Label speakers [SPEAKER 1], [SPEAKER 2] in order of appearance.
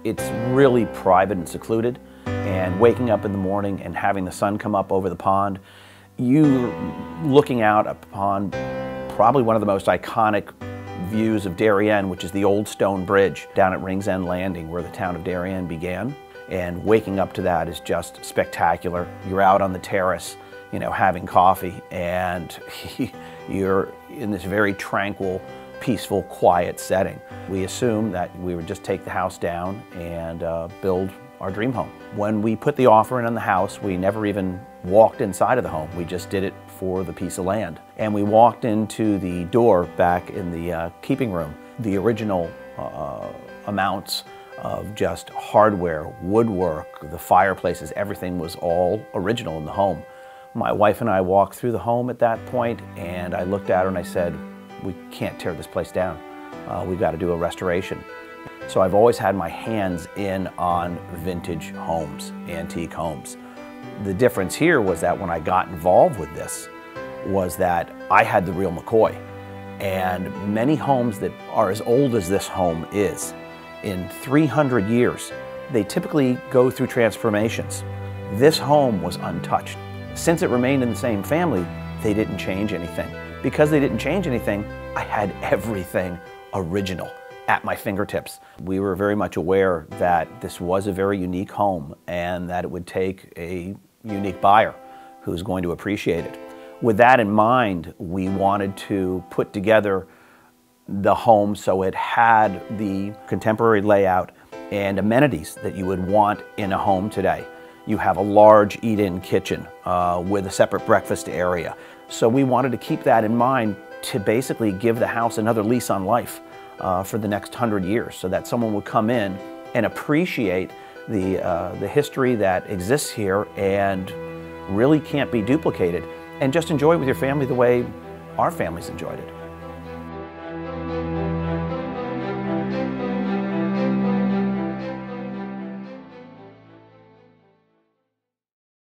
[SPEAKER 1] It's really private and secluded, and waking up in the morning and having the sun come up over the pond, you're looking out upon probably one of the most iconic views of Darien, which is the old stone bridge down at Ringsend Landing where the town of Darien began. And waking up to that is just spectacular. You're out on the terrace, you know, having coffee, and you're in this very tranquil, peaceful, quiet setting. We assumed that we would just take the house down and build our dream home. When we put the offer in on the house, we never even walked inside of the home. We just did it for the piece of land. And we walked into the door back in the keeping room. The original amounts of just hardware, woodwork, the fireplaces, everything was all original in the home. My wife and I walked through the home at that point, and I looked at her and I said, we can't tear this place down. We've got to do a restoration. So I've always had my hands in on vintage homes, antique homes. The difference here was that when I got involved with this was that I had the real McCoy. And many homes that are as old as this home is, in 300 years, they typically go through transformations. This home was untouched. Since it remained in the same family, they didn't change anything. Because they didn't change anything, I had everything original at my fingertips. We were very much aware that this was a very unique home and that it would take a unique buyer who's going to appreciate it. With that in mind, we wanted to put together the home so it had the contemporary layout and amenities that you would want in a home today. You have a large eat-in kitchen with a separate breakfast area. So we wanted to keep that in mind to basically give the house another lease on life for the next 100 years, so that someone would come in and appreciate the history that exists here and really can't be duplicated, and just enjoy it with your family the way our families enjoyed it.